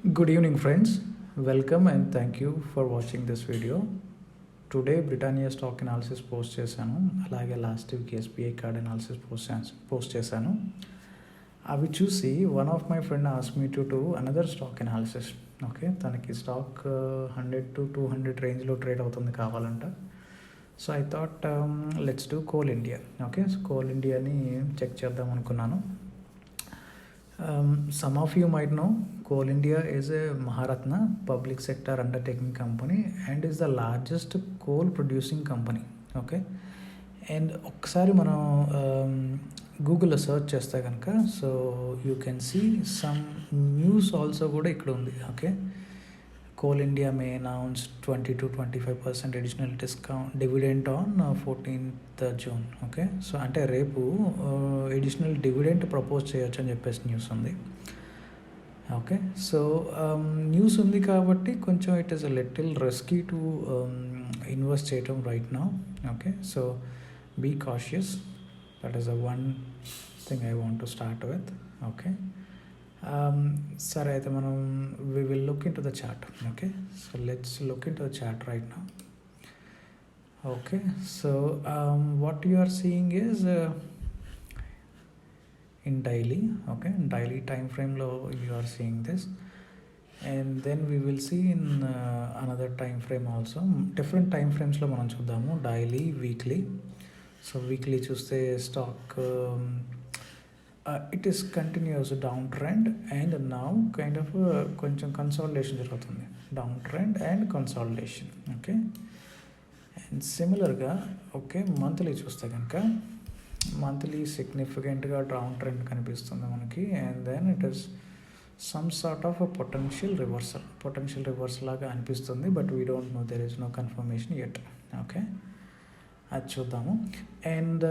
Good evening, friends. Welcome and thank you for watching this video. Today Britannia stock analysis post చేశాను, అలాగే last week SBI card analysis post చేశాను. అవి చూసి one of my friend ask me to another stock analysis. Okay, తనకి stock 100 to 200 రేంజ్లో trade అవుతుంది కావాలంట. So I thought let's do coal India. Okay, so coal ఇండియాని చెక్ చేద్దాం అనుకున్నాను. Some of you might know Coal India is a Maharatna public sector undertaking company and is the largest coal producing company. Okay, and ఒకసారి మనం గూగుల్లో search చేస్తే కనుక so you can see some news also కూడా ఇక్కడ ఉంది. Okay, Coal India may announce 20 to 25% additional discount dividend on 14th June. Okay, so అంటే రేపు ఎడిషనల్ డివిడెంట్ ప్రపోజ్ చేయొచ్చు అని చెప్పేసి న్యూస్ ఉంది. ఓకే, సో న్యూస్ ఉంది కాబట్టి కొంచెం it is a little risky to invest చేయటం right now. Okay, so be cautious. That is the one thing I want to start with. Okay, సరే అయితే మనం we will look into the chart. Okay, so let's look into the chart right now. Okay, so what you are seeing is in daily. Okay, daily time frame lo you are seeing this, and then we will see in another time frame also. Different time frames lo మనం చూద్దాము, daily, weekly. So weekly చూస్తే stock it is continuous down trend and now kind of కొంచెం consolidation జరుగుతుంది. Down trend and consolidation. Okay, and సిమిలర్గా okay monthly చూస్తే కనుక monthly సిగ్నిఫికెంట్గా down trend కనిపిస్తుంది మనకి. And then it is some sort of potential reversal లాగా అనిపిస్తుంది. But we don't know, there is no confirmation yet. Okay, అది చూద్దాము. అండ్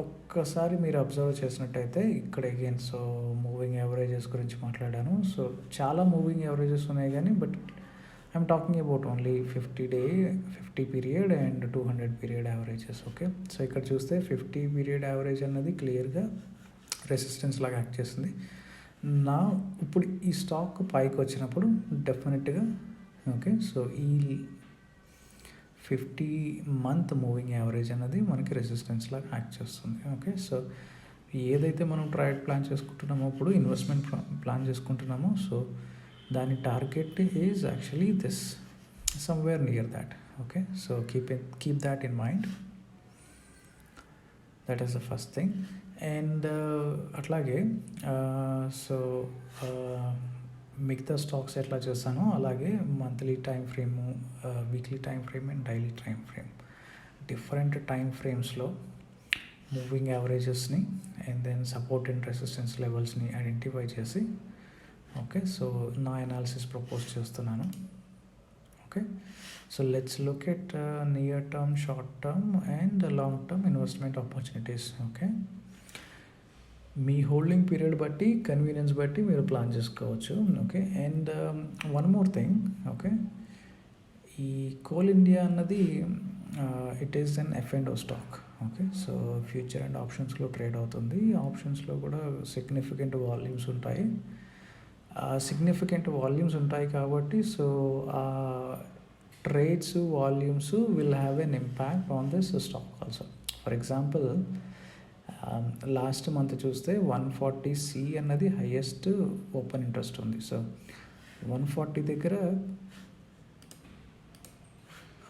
ఒక్కసారి మీరు అబ్జర్వ్ చేసినట్టయితే ఇక్కడ అగైన్ సో మూవింగ్ యావరేజెస్ గురించి మాట్లాడాను. సో చాలా మూవింగ్ యావరేజెస్ ఉన్నాయి కానీ but I'm talking about only 50 period and 200 period averages. Okay, so ఇక్కడ చూస్తే 50 పీరియడ్ యావరేజ్ అన్నది క్లియర్గా రెసిస్టెన్స్ లాగా యాక్ట్ చేస్తుంది. నా ఇప్పుడు ఈ స్టాక్ పైకి వచ్చినప్పుడు డెఫినెట్గా ఓకే సో ఈ 50-month మూవింగ్ యావరేజ్ అనేది మనకి రెసిస్టెన్స్ లాగా యాక్ట్ చేస్తుంది. ఓకే, సో ఏదైతే మనం ట్రేడ్ ప్లాన్ చేసుకుంటున్నామో ఇప్పుడు ఇన్వెస్ట్మెంట్ ప్లాన్ చేసుకుంటున్నామో సో దాని target is actually this somewhere near that. Okay, so keep that in mind. That is the first thing. And అట్లాగే సో మిగతా స్టాక్స్ ఎట్లా చేస్తానో అలాగే monthly time frame, weekly time frame and daily time frame, different time ఫ్రేమ్స్లో moving యావరేజెస్ని and then support and resistance లెవెల్స్ని identify చేసి okay so నా అనాలిసిస్ ప్రపోజ్ చేస్తున్నాను. Okay, so let's look at near term, short term and long term investment opportunities. Okay, me holding period బట్టి convenience బట్టి మీరు plan చేసుకోవచ్చు. Okay, and one more thing. Okay, ఈ coal India అన్నది it is an F&O stock. Okay, so future and ఆప్షన్స్లో trade అవుతుంది. ఆప్షన్స్లో కూడా సిగ్నిఫికెంట్ వాల్యూమ్స్ ఉంటాయి కాబట్టి so trades volumes will have an impact on this stock also. For example last month చూస్తే 140C అన్నది హైయెస్ట్ ఓపెన్ ఇంట్రెస్ట్ ఉంది. So 140 దగ్గర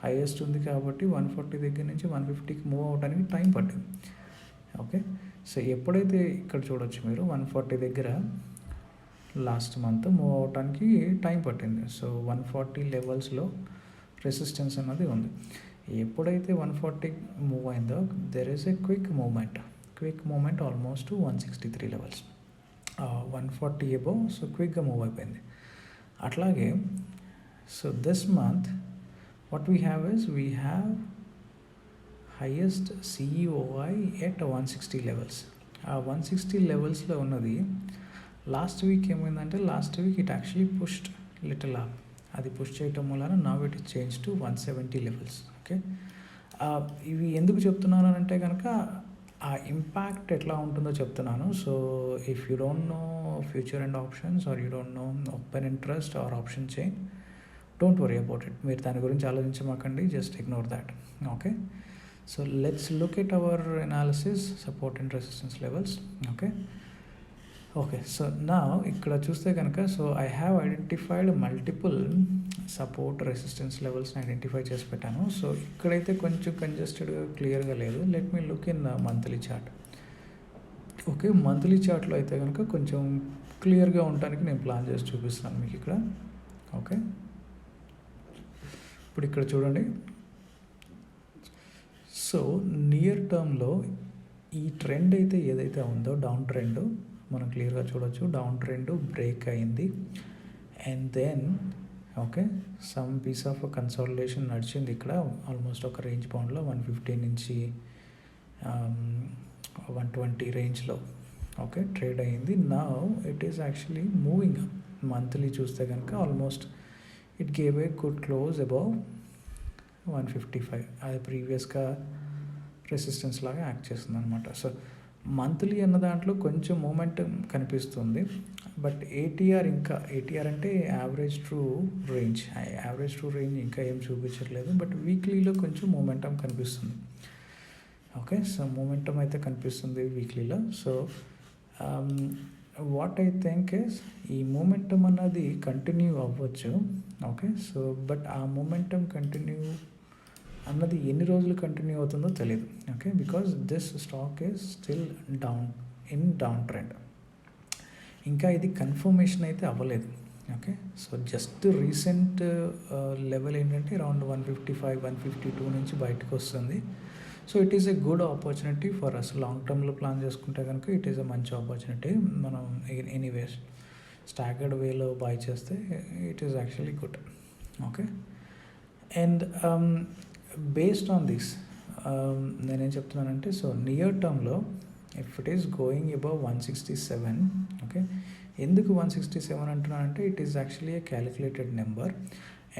హైయెస్ట్ ఉంది కాబట్టి 140 దగ్గర నుంచి 150కి మూవ్ అవడానికి టైం పట్టింది. ఓకే, సో ఎప్పుడైతే ఇక్కడ చూడొచ్చు మీరు 140 దగ్గర లాస్ట్ మంత్ మూవ్ అవడానికి టైం పట్టింది. సో 140 లెవెల్స్లో రెసిస్టెన్స్ అన్నది ఉంది. ఎప్పుడైతే 140 మూవ్ అయిందో there is a quick moment almost 163 levels, 140 above. So క్విక్గా మూవ్ అయిపోయింది. అట్లాగే so this month what we have is we have highest CEOI at 160 levels. ఆ 160 లెవెల్స్లో ఉన్నది లాస్ట్ వీక్ ఏమైందంటే last week it actually pushed little up. అది push చేయటం వలన now it change to 170 levels. Okay, ఇవి ఎందుకు చెప్తున్నాను అంటే కనుక ఆ ఇంపాక్ట్ ఎట్లా ఉంటుందో చెప్తున్నాను. So if you don't know future and options or you don't know open interest or option chain, don't worry about it. మీరు దాని గురించి ఆలోచించమాకండి, just ignore that. Okay, so let's look at our analysis support and resistance levels. Okay okay, so నా ఇక్కడ చూస్తే కనుక, so I have identified multiple support resistance లెవెల్స్ని identify చేసి పెట్టాను. సో ఇక్కడైతే కొంచెం కంజెస్టెడ్గా క్లియర్గా లేదు. Let me look in monthly chart. Okay, monthly చార్ట్లో అయితే కనుక కొంచెం క్లియర్గా ఉండడానికి నేను ప్లాన్ చేసి చూపిస్తాను మీకు ఇక్కడ. ఓకే, ఇప్పుడు ఇక్కడ చూడండి. సో నియర్ టర్మ్లో ఈ ట్రెండ్ అయితే ఏదైతే ఉందో డౌన్ ట్రెండ్ మనం క్లియర్గా చూడొచ్చు. డౌన్ ట్రెండ్ బ్రేక్ అయింది and then okay some piece of consolidation నడిచింది ఇక్కడ ఆల్మోస్ట్ ఒక రేంజ్ బౌండ్లో 150 నుంచి 120 రేంజ్లో ఓకే ట్రేడ్ అయ్యింది. నా it is actually moving. Monthly చూస్తే కనుక almost it gave a good close above 155. అది ప్రీవియస్గా రెసిస్టెన్స్ లాగా యాక్ట్ చేస్తుంది అనమాట. సో మంత్లీ అన్న దాంట్లో కొంచెం మూమెంటం కనిపిస్తుంది. బట్ ఏటీఆర్ అంటే యావరేజ్ ట్రూ రేంజ్ ఇంకా ఏం చూపించట్లేదు. బట్ వీక్లీలో కొంచెం మూమెంటం కనిపిస్తుంది. ఓకే, సో మూమెంటం అయితే కనిపిస్తుంది వీక్లీలో. So what I think is ఈ మూమెంటం అన్నది కంటిన్యూ అవ్వచ్చు. ఓకే, సో బట్ ఆ మూమెంటం కంటిన్యూ అన్నది ఎన్ని రోజులు కంటిన్యూ అవుతుందో తెలియదు. Okay, because this stock is still down trend. ఇంకా ఇది కన్ఫర్మేషన్ అయితే అవ్వలేదు. Okay, so just recent level ఏంటంటే అరౌండ్ 155, 152 నుంచి బయటకు వస్తుంది. So it is a good opportunity for us. Long టర్మ్లో ప్లాన్ చేసుకుంటే కనుక ఇట్ ఈస్ ఎ మంచి ఆపర్చునిటీ. మనం ఎనీవేస్ స్టాగర్డ్ వేలో బై చేస్తే it is actually good. Okay, and based on this నేనేం చెప్తున్నానంటే, సో నియర్ టర్మ్లో if it is going above 167, okay ఎందుకు 167 అంటున్నానంటే it is actually A calculated number.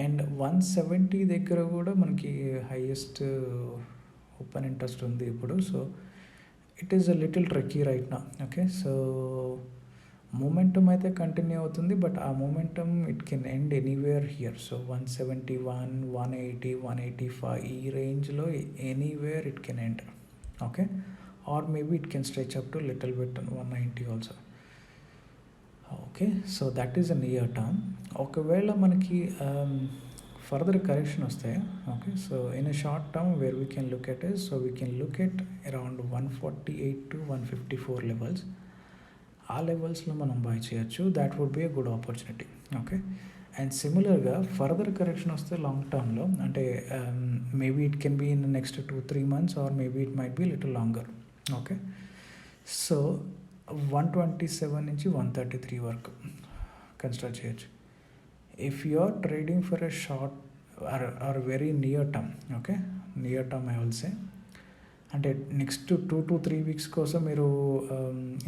And 170 దగ్గర కూడా మనకి హైయెస్ట్ ఓపెన్ ఇంట్రెస్ట్ ఉంది ఇప్పుడు. So it is a little tricky right నా. ఓకే, సో మూమెంటం అయితే కంటిన్యూ అవుతుంది. బట్ ఆ momentum it can end anywhere here. So 171, 180, 185 ఈ రేంజ్లో anywhere it can end. Okay, or maybe it can stretch up to little bit 190 also. Okay, so that is a near term. ఒకవేళ మనకి further correction వస్తాయి. Okay, so in a short term where we can look at is, so we can look at around 148 to 154 levels. ఆ లెవెల్స్లో మనం buy చేయొచ్చు. That would be a good opportunity. Okay, and సిమిలర్గా further correction వస్తే long టర్మ్లో అంటే maybe it can be in next 2-3 months or maybe it might be little longer. Okay, so 127 నుంచి 133 వరకు కన్సిడర్ చేయొచ్చు. If you are trading for a short or very near term, okay near term I will say, అంటే next 2 to 3 weeks కోసం మీరు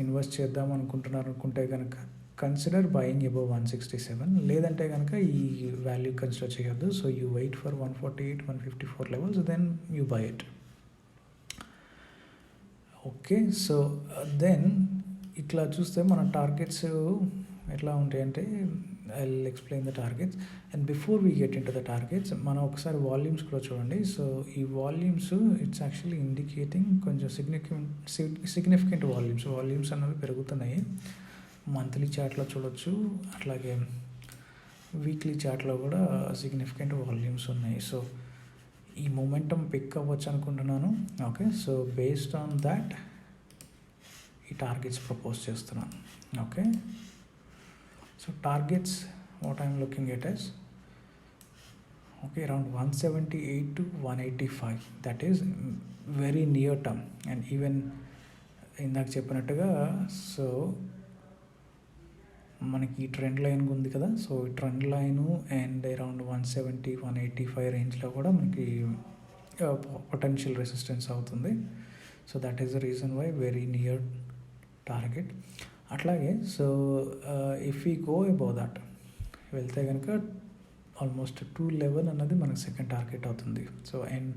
invest చేద్దాం అనుకుంటే కనుక consider buying above 167. లేదంటే కనుక ఈ వాల్యూ కన్సిడర్ చేయొద్దు. So you wait for 148, 154 levels, then you buy it. Okay, so then ఇట్లా చూస్తే మన టార్గెట్స్ ఎట్లా ఉంటాయంటే I will explain the targets. And before we get into the targets మనం ఒకసారి వాల్యూమ్స్ కూడా చూడండి. సో ఈ వాల్యూమ్స్ ఇట్స్ యాక్చువల్లీ ఇండికేటింగ్ కొంచెం సిగ్నిఫికెంట్ వాల్యూమ్స్ అన్నవి పెరుగుతున్నాయి. మంత్లీ చార్ట్లో చూడొచ్చు, అట్లాగే వీక్లీ చార్ట్లో కూడా సిగ్నిఫికెంట్ వాల్యూమ్స్ ఉన్నాయి. సో ఈ మొమెంటం పిక్ అవ్వచ్చు అనుకుంటున్నాను. Okay, so based on that ఈ టార్గెట్స్ ప్రపోజ్ చేస్తున్నాను. Okay, so targets what I'm looking at is okay around 178 to 185. That is very near term. And even ఇందాక చెప్పినట్టుగా సో మనకి ఈ ట్రెండ్ లైన్ ఉంది కదా, సో ఈ ట్రెండ్ లైను అండ్ అరౌండ్ 170, 185 రేంజ్లో కూడా మనకి పొటెన్షియల్ రెసిస్టెన్స్ అవుతుంది. So that is the reason why very near target. అట్లాగే so if you go above that వెళ్తే కనుక ఆల్మోస్ట్ 211 అన్నది మనకు సెకండ్ టార్గెట్ అవుతుంది. So and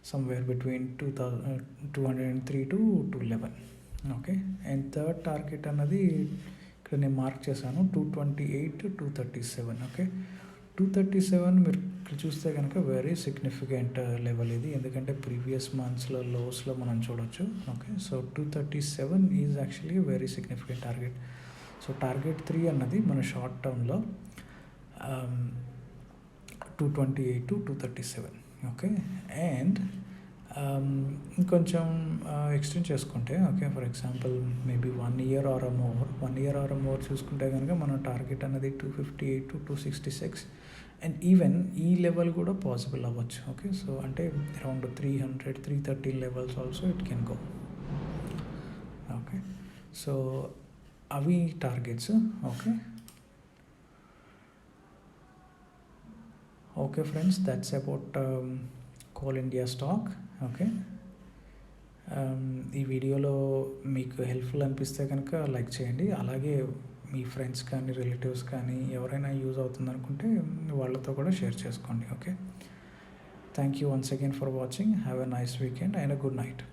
somewhere between 203 to 211. Okay, and third target అన్నది ఇక్కడ నేను మార్క్ చేశాను 228 237. ఓకే, 237 మీరు ఇక్కడ చూస్తే కనుక వెరీ సిగ్నిఫికెంట్ లెవెల్ ఇది, ఎందుకంటే ప్రీవియస్ మంత్స్లో లోస్లో మనం చూడొచ్చు. Okay, so 237 is actually very significant target. So target 3 అన్నది మన షార్ట్ టర్మ్లో 228 to 237. ఓకే, అండ్ ఇంకొంచెం ఎక్స్టెండ్ చేసుకుంటే, okay, for example maybe 1 year or more చూసుకుంటే కనుక మన టార్గెట్ అనేది 258 to 266, అండ్ ఈవెన్ ఈ లెవెల్ కూడా పాసిబుల్ అవ్వచ్చు. ఓకే, సో అంటే around 300-330 levels also it can go. Okay, so అవి targets. Okay, okay friends, that's about coal India stock. Okay, ఈ వీడియోలో మీకు హెల్ప్ఫుల్ అనిపిస్తే కనుక లైక్ చేయండి, అలాగే మీ ఫ్రెండ్స్ కానీ రిలేటివ్స్ కానీ ఎవరైనా యూజ్ అవుతుంది అనుకుంటే వాళ్ళతో కూడా షేర్ చేసుకోండి. Okay, thank you once again for watching. Have a nice weekend and a good night.